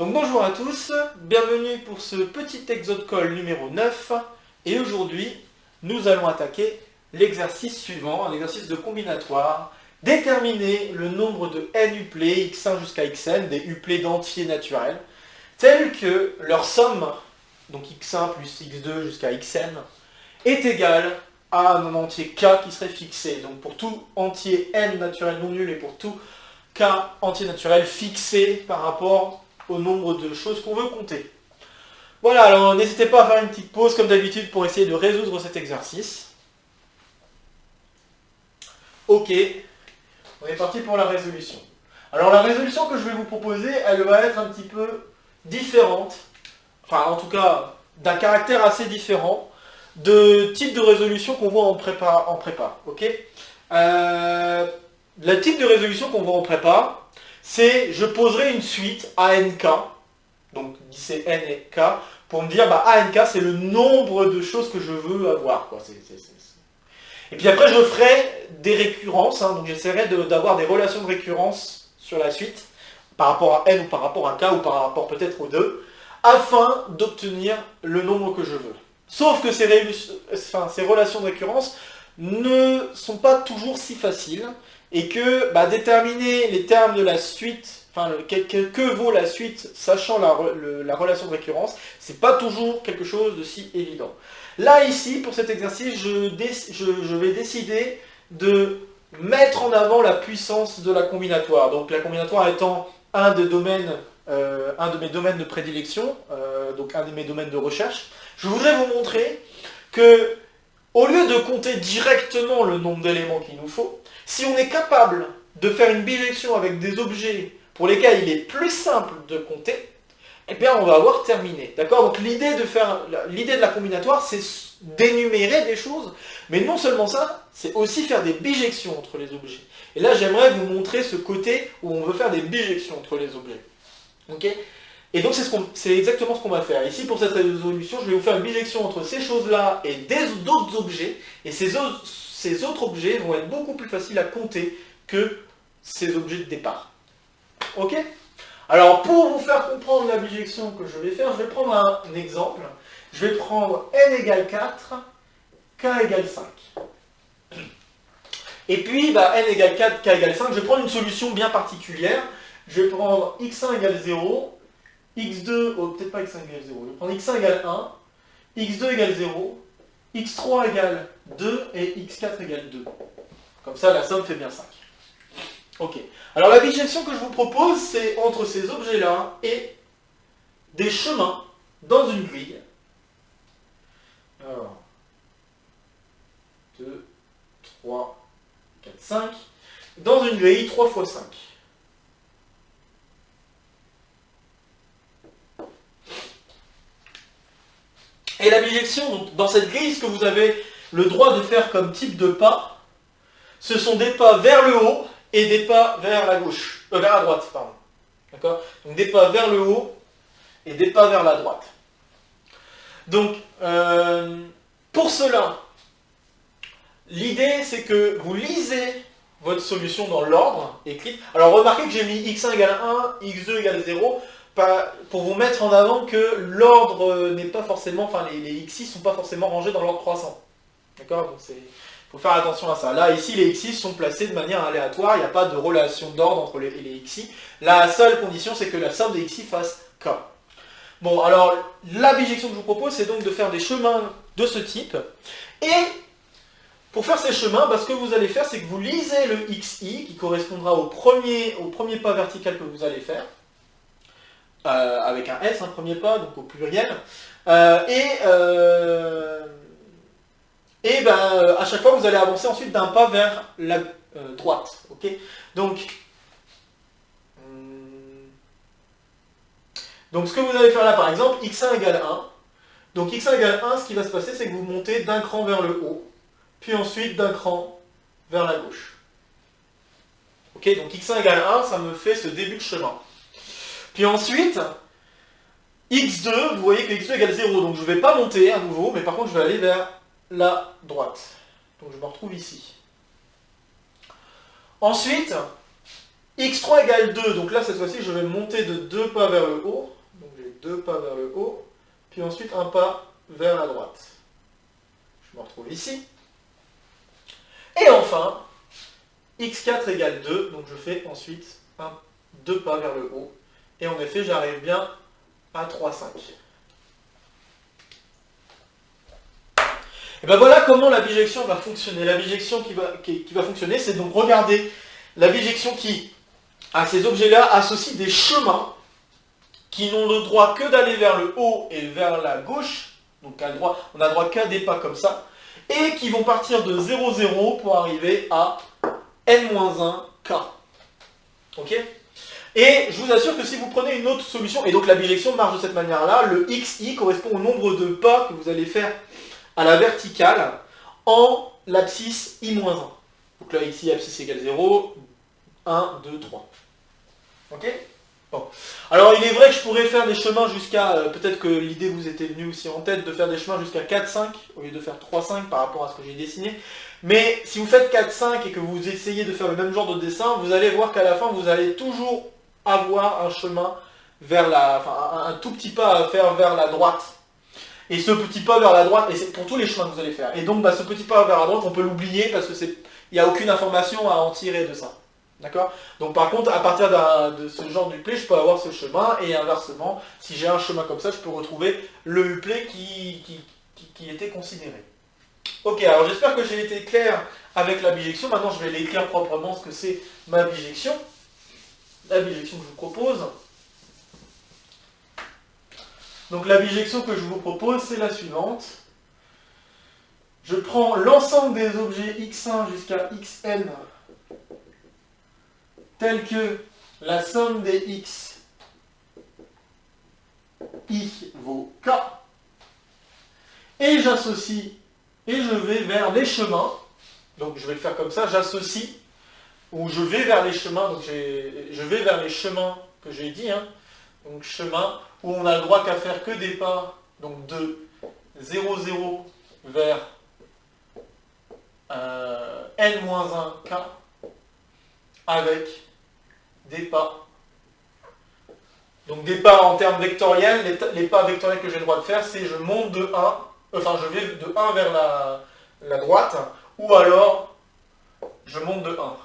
Donc bonjour à tous, bienvenue pour ce petit exode call numéro 9. Et aujourd'hui, nous allons attaquer l'exercice suivant, un exercice de combinatoire. Déterminer le nombre de n uplets, x1 jusqu'à xn, des uplets d'entiers naturels, tels que leur somme, donc x1 plus x2 jusqu'à xn, est égale à un entier k qui serait fixé. Donc pour tout entier n naturel non nul et pour tout k entier naturel fixé par rapport au nombre de choses qu'on veut compter. Voilà, alors n'hésitez pas à faire une petite pause comme d'habitude pour essayer de résoudre cet exercice. Ok, on est parti pour la résolution. Alors la résolution que je vais vous proposer, elle va être un petit peu différente, enfin en tout cas d'un caractère assez différent de type de résolution qu'on voit en prépa, ok. Le type de résolution qu'on voit en prépa, c'est je poserai une suite ANK, donc c'est N et K, pour me dire bah ANK c'est le nombre de choses que je veux avoir, quoi. Et puis après je ferai des récurrences, hein, donc j'essaierai d'avoir des relations de récurrence sur la suite, par rapport à N ou par rapport à K ou par rapport peut-être aux deux, afin d'obtenir le nombre que je veux. Sauf que ces relations de récurrence ne sont pas toujours si faciles, et que déterminer les termes de la suite, enfin que vaut la suite, sachant la relation de récurrence, c'est pas toujours quelque chose de si évident. Là ici, pour cet exercice, je vais décider de mettre en avant la puissance de la combinatoire. Donc la combinatoire étant un de mes domaines de prédilection, donc un de mes domaines de recherche, je voudrais vous montrer que, au lieu de compter directement le nombre d'éléments qu'il nous faut, si on est capable de faire une bijection avec des objets pour lesquels il est plus simple de compter, eh bien on va avoir terminé. D'accord? Donc l'idée de la combinatoire, c'est d'énumérer des choses, mais non seulement ça, c'est aussi faire des bijections entre les objets. Et là, j'aimerais vous montrer ce côté où on veut faire des bijections entre les objets. Ok? Et donc c'est exactement ce qu'on va faire. Ici, pour cette résolution, je vais vous faire une bijection entre ces choses-là et d'autres objets, et ces autres objets vont être beaucoup plus faciles à compter que ces objets de départ. Ok? Alors, pour vous faire comprendre la bijection que je vais faire, je vais prendre un exemple. Je vais prendre n égale 4, k égale 5. Et puis, n égale 4, k égale 5, je vais prendre une solution bien particulière. Je vais prendre x1 égale 0, x2, peut-être pas x1 égale 0, je vais prendre x1 égale 1, x2 égale 0, x3 égale 2 et x4 égale 2. Comme ça, la somme fait bien 5. Ok. Alors la bijection que je vous propose, c'est entre ces objets-là et des chemins dans une grille. Alors, 2, 3, 4, 5. Dans une grille 3 x 5. Et la bijection, donc, dans cette grille, ce que vous avez le droit de faire comme type de pas, ce sont des pas vers le haut et des pas vers la gauche, vers la droite, pardon. D'accord? Donc des pas vers le haut et des pas vers la droite. Donc, pour cela, l'idée c'est que vous lisez votre solution dans l'ordre écrite. Alors remarquez que j'ai mis x1 égale 1, x2 égale 0, pour vous mettre en avant que l'ordre n'est pas forcément, enfin les x6 ne sont pas forcément rangés dans l'ordre croissant. D'accord? Donc il faut faire attention à ça. Là, ici, les x6 sont placés de manière aléatoire, il n'y a pas de relation d'ordre entre les x6. La seule condition, c'est que la somme des x6 fasse k. Bon, alors, la bijection que je vous propose, c'est donc de faire des chemins de ce type. Et pour faire ces chemins, ce que vous allez faire, c'est que vous lisez le xi, qui correspondra au premier pas vertical que vous allez faire, avec un s, un premier pas, donc au pluriel. Et à chaque fois, vous allez avancer ensuite d'un pas vers la droite. Ok? Donc, ce que vous allez faire là, par exemple, x1 égale 1. Donc x1 égale 1, ce qui va se passer, c'est que vous montez d'un cran vers le haut, puis ensuite d'un cran vers la gauche. Ok? Donc x1 égale 1, ça me fait ce début de chemin. Puis ensuite, x2, vous voyez que x2 égale 0, donc je ne vais pas monter à nouveau, mais par contre, je vais aller vers la droite. Donc je me retrouve ici. Ensuite, x3 égale 2, donc là cette fois-ci je vais monter de 2 pas vers le haut, donc j'ai 2 pas vers le haut, puis ensuite un pas vers la droite. Je me retrouve ici. Et enfin, x4 égale 2, donc je fais ensuite 2 pas vers le haut, et en effet j'arrive bien à 3, 5. Et ben voilà comment la bijection va fonctionner. La bijection qui va fonctionner, c'est donc regarder la bijection qui, à ces objets-là, associe des chemins qui n'ont le droit que d'aller vers le haut et vers la gauche, donc on a droit qu'à des pas comme ça, et qui vont partir de 0, 0 pour arriver à n-1 k. Ok ? Et je vous assure que si vous prenez une autre solution, et donc la bijection marche de cette manière-là, le xi correspond au nombre de pas que vous allez faire à la verticale en l'abscisse i-1. Donc là, ici, abscisse égale 0, 1, 2, 3. Ok ? Bon. Alors, il est vrai que je pourrais faire des chemins jusqu'à... peut-être que l'idée vous était venue aussi en tête de faire des chemins jusqu'à 4, 5, au lieu de faire 3, 5 par rapport à ce que j'ai dessiné. Mais si vous faites 4, 5 et que vous essayez de faire le même genre de dessin, vous allez voir qu'à la fin, vous allez toujours avoir un chemin vers un tout petit pas à faire vers la droite. Et ce petit pas vers la droite, et c'est pour tous les chemins que vous allez faire. Et donc ce petit pas vers la droite, on peut l'oublier parce que il n'y a aucune information à en tirer de ça. D'accord ? Donc par contre, à partir de ce genre d'uplé, je peux avoir ce chemin, et inversement, si j'ai un chemin comme ça, je peux retrouver le uplé qui était considéré. Ok, alors j'espère que j'ai été clair avec la bijection. Maintenant, je vais l'écrire proprement ce que c'est ma bijection. La bijection que je vous propose. Donc la bijection que je vous propose, c'est la suivante. Je prends l'ensemble des objets x1 jusqu'à xn tels que la somme des x i vaut k, et j'associe, et je vais vers les chemins, donc je vais le faire comme ça, j'associe, ou je vais vers les chemins, donc je vais vers les chemins que j'ai dit, hein, donc chemin, où on a le droit qu'à faire que des pas, donc de 0, 0 vers n-1 k, avec des pas. Donc des pas en termes vectoriels, les pas vectoriels que j'ai le droit de faire, c'est je monte de 1, enfin je vais de 1 vers la droite, ou alors je monte de 1.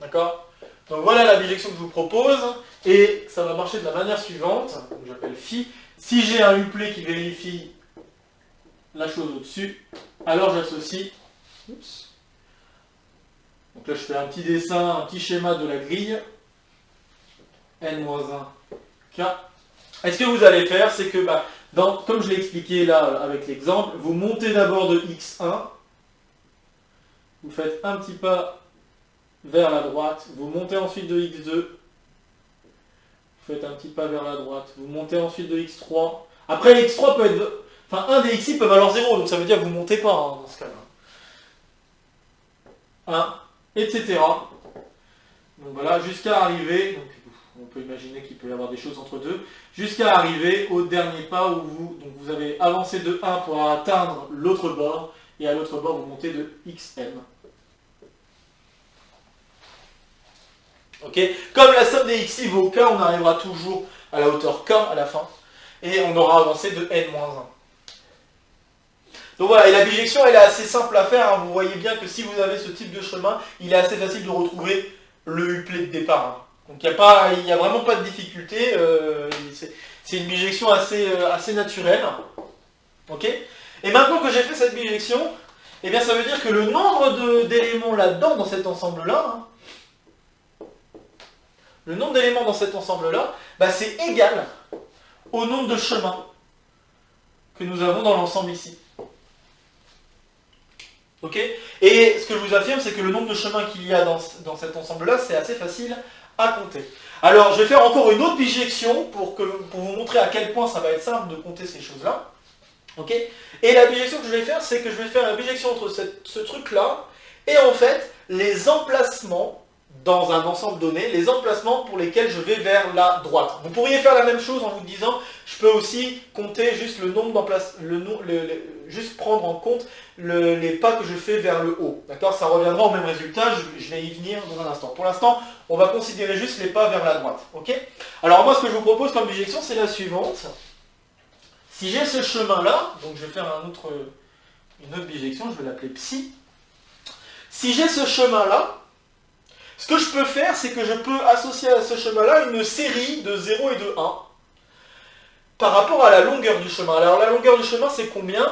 D'accord ? Donc voilà la bijection que je vous propose, et ça va marcher de la manière suivante, que j'appelle phi. Si j'ai un uplé qui vérifie la chose au-dessus, alors j'associe. Oups. Donc là je fais un petit dessin, un petit schéma de la grille. n-1 k. Et ce que vous allez faire, c'est que, comme je l'ai expliqué là avec l'exemple, vous montez d'abord de x1, vous faites un petit pas vers la droite, vous montez ensuite de x2, vous faites un petit pas vers la droite, vous montez ensuite de x3. Après, x3 peut être... Enfin, un des xi peut valoir 0, donc ça veut dire que vous ne montez pas dans ce cas-là. 1, etc. Donc voilà, jusqu'à arriver, donc on peut imaginer qu'il peut y avoir des choses entre deux, jusqu'à arriver au dernier pas où vous avez avancé de 1 pour atteindre l'autre bord, et à l'autre bord vous montez de xn. Ok, comme la somme des xi vaut k, on arrivera toujours à la hauteur k à la fin, et on aura avancé de n-1. Donc voilà, et la bijection elle est assez simple à faire, hein. Vous voyez bien que si vous avez ce type de chemin, il est assez facile de retrouver le uplé de départ. Hein. Donc il n'y a vraiment pas de difficulté, c'est une bijection assez naturelle. Ok ? Et maintenant que j'ai fait cette bijection, eh bien ça veut dire que le nombre d'éléments là-dedans, dans cet ensemble-là, hein, le nombre d'éléments dans cet ensemble-là, c'est égal au nombre de chemins que nous avons dans l'ensemble ici. Ok ? Et ce que je vous affirme, c'est que le nombre de chemins qu'il y a dans cet ensemble-là, c'est assez facile à compter. Alors, je vais faire encore une autre bijection pour vous montrer à quel point ça va être simple de compter ces choses-là. Ok ? Et la bijection que je vais faire, c'est que je vais faire la bijection entre ce truc-là et en fait les emplacements dans un ensemble donné les emplacements pour lesquels je vais vers la droite. Vous pourriez faire la même chose en vous disant, je peux aussi compter juste le nombre d'emplacements, juste prendre en compte les pas que je fais vers le haut. D'accord? Ça reviendra au même résultat, je vais y venir dans un instant. Pour l'instant, on va considérer juste les pas vers la droite. Ok? Alors moi, ce que je vous propose comme bijection, c'est la suivante. Si j'ai ce chemin-là, donc je vais faire une autre bijection, je vais l'appeler psi. Si j'ai ce chemin-là, ce que je peux faire, c'est que je peux associer à ce chemin-là une série de 0 et de 1 par rapport à la longueur du chemin. Alors la longueur du chemin, c'est combien?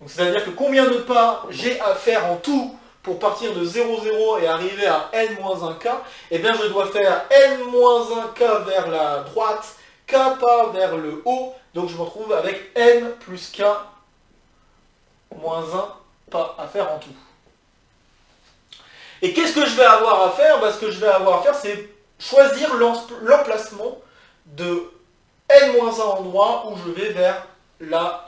C'est-à-dire que combien de pas j'ai à faire en tout pour partir de 0, 0 et arriver à n-1k? Eh bien, je dois faire n-1k vers la droite, k pas vers le haut. Donc je me retrouve avec n plus k moins 1 pas à faire en tout. Et qu'est-ce que je vais avoir à faire? Ce que je vais avoir à faire, c'est choisir l'emplacement de n-1 endroit où je vais vers la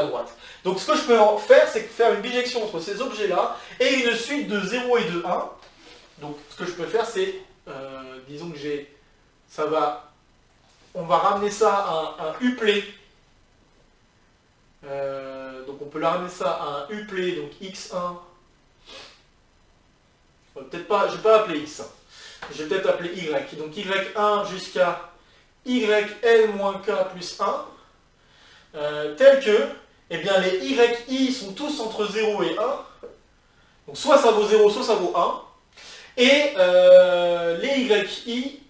droite. Donc ce que je peux faire, c'est faire une bijection entre ces objets-là et une suite de 0 et de 1. Donc ce que je peux faire, c'est, disons que on va ramener ça à un uplé. Donc on peut la ramener ça à un uplé, donc x1. Peut-être pas, je ne vais pas appeler x1. Je vais peut-être appeler y. Donc y1 jusqu'à yn-k plus 1. Tel que, eh bien, les yi sont tous entre 0 et 1. Donc soit ça vaut 0, soit ça vaut 1. Et les yi,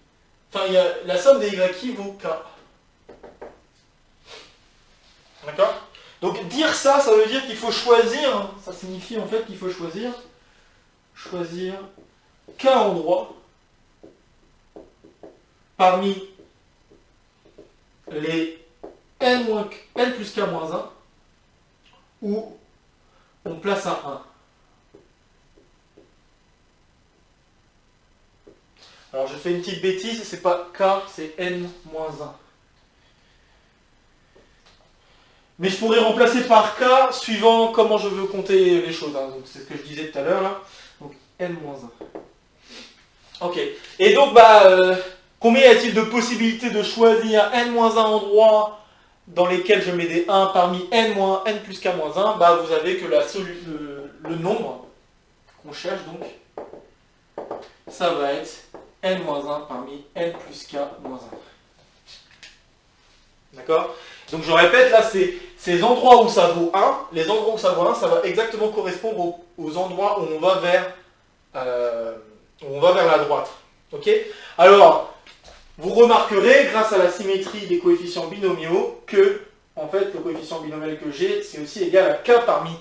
enfin la somme des yi vaut k. D'accord? Donc dire ça, ça veut dire qu'il faut choisir, ça signifie en fait qu'il faut choisir k endroits parmi les n plus k moins 1 où on place un 1. Alors je fais une petite bêtise, c'est pas k, c'est n moins 1. Mais je pourrais remplacer par k suivant comment je veux compter les choses. Hein. C'est ce que je disais tout à l'heure là. Donc n moins 1. Ok. Et donc combien y a-t-il de possibilités de choisir n moins 1 endroits dans lesquels je mets des 1 parmi n plus k moins 1? Vous avez que le nombre qu'on cherche donc, ça va être n moins 1 parmi n plus k moins 1. D'accord? Donc je répète, là c'est ces endroits où ça vaut 1, les endroits où ça vaut 1, ça va exactement correspondre aux endroits où on va vers la droite. Ok? Alors, vous remarquerez, grâce à la symétrie des coefficients binomiaux, que en fait le coefficient binomial que j'ai, c'est aussi égal à k parmi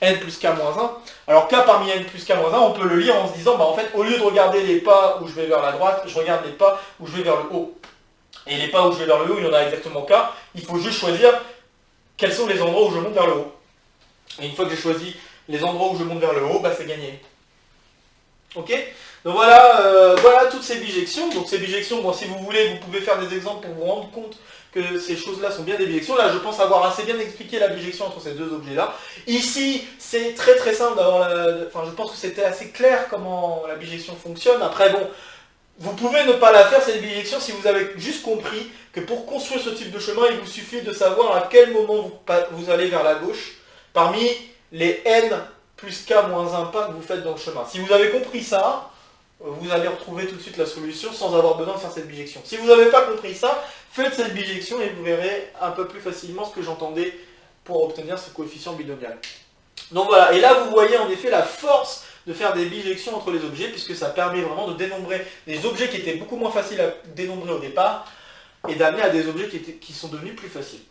n plus k moins 1. Alors k parmi n plus k moins 1, on peut le lire en se disant, en fait, au lieu de regarder les pas où je vais vers la droite, je regarde les pas où je vais vers le haut. Et les pas où je vais vers le haut, il y en a exactement k. Il faut juste choisir quels sont les endroits où je monte vers le haut. Et une fois que j'ai choisi les endroits où je monte vers le haut, c'est gagné. Ok? Donc voilà toutes ces bijections. Donc ces bijections, si vous voulez, vous pouvez faire des exemples pour vous rendre compte que ces choses-là sont bien des bijections. Là, je pense avoir assez bien expliqué la bijection entre ces deux objets-là. Ici, c'est très très simple d'avoir je pense que c'était assez clair comment la bijection fonctionne. Après, vous pouvez ne pas la faire, cette bijection, si vous avez juste compris que pour construire ce type de chemin, il vous suffit de savoir à quel moment vous allez vers la gauche, parmi les n plus k moins 1 pas que vous faites dans le chemin. Si vous avez compris ça, vous allez retrouver tout de suite la solution sans avoir besoin de faire cette bijection. Si vous n'avez pas compris ça, faites cette bijection et vous verrez un peu plus facilement ce que j'entendais pour obtenir ce coefficient binomial. Donc voilà, et là vous voyez en effet la force de faire des bijections entre les objets, puisque ça permet vraiment de dénombrer des objets qui étaient beaucoup moins faciles à dénombrer au départ, et d'amener à des objets qui sont devenus plus faciles.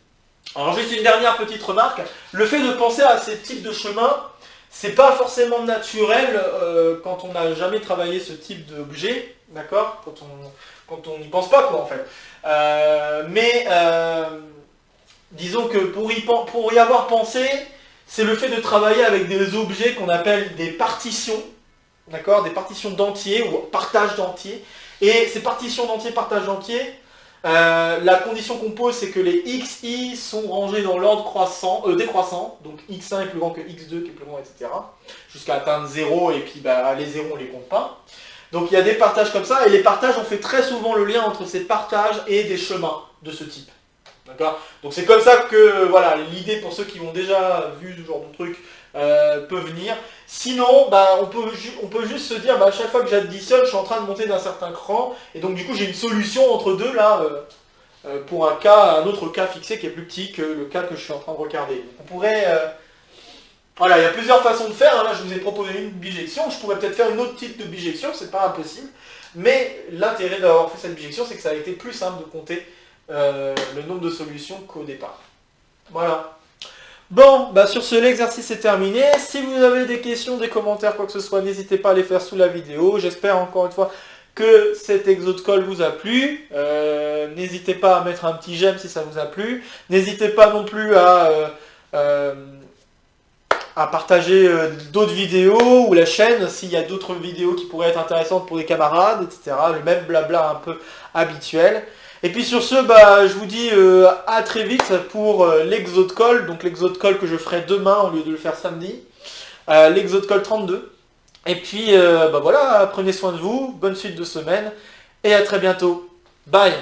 Alors juste une dernière petite remarque, le fait de penser à ces types de chemins, c'est pas forcément naturel quand on n'a jamais travaillé ce type d'objet, d'accord, quand on n'y pense pas quoi en fait. Disons que pour y avoir pensé, c'est le fait de travailler avec des objets qu'on appelle des partitions, d'accord, des partitions d'entiers ou partage d'entiers. Et ces partitions d'entiers, partage d'entiers, La condition qu'on pose, c'est que les xi sont rangés dans l'ordre décroissant, donc x1 est plus grand que x2 qui est plus grand, etc. Jusqu'à atteindre 0, et puis bah, les 0 on les compte pas. Donc il y a des partages comme ça, et les partages, on fait très souvent le lien entre ces partages et des chemins de ce type. D'accord ? Donc c'est comme ça que voilà, l'idée pour ceux qui ont déjà vu ce genre de truc peut venir. Sinon, bah, on peut juste se dire, bah, à chaque fois que j'additionne, je suis en train de monter d'un certain cran, et donc du coup j'ai une solution entre deux là, pour un autre cas fixé qui est plus petit que le cas que je suis en train de regarder. Donc on pourrait... voilà, il y a plusieurs façons de faire, hein. Là je vous ai proposé une bijection, je pourrais peut-être faire une autre type de bijection, c'est pas impossible, mais l'intérêt d'avoir fait cette bijection, c'est que ça a été plus simple de compter le nombre de solutions qu'au départ. Voilà. Bon, bah sur ce, l'exercice est terminé. Si vous avez des questions, des commentaires, quoi que ce soit, n'hésitez pas à les faire sous la vidéo. J'espère encore une fois que cet exo de colle vous a plu. N'hésitez pas à mettre un petit j'aime si ça vous a plu. N'hésitez pas non plus à partager d'autres vidéos ou la chaîne s'il y a d'autres vidéos qui pourraient être intéressantes pour des camarades, etc. Le même blabla un peu habituel. Et puis sur ce, bah, je vous dis à très vite pour l'exo de colle, donc l'exo de colle que je ferai demain au lieu de le faire samedi, l'exo de colle 32. Et puis bah voilà, prenez soin de vous, bonne suite de semaine, et à très bientôt. Bye!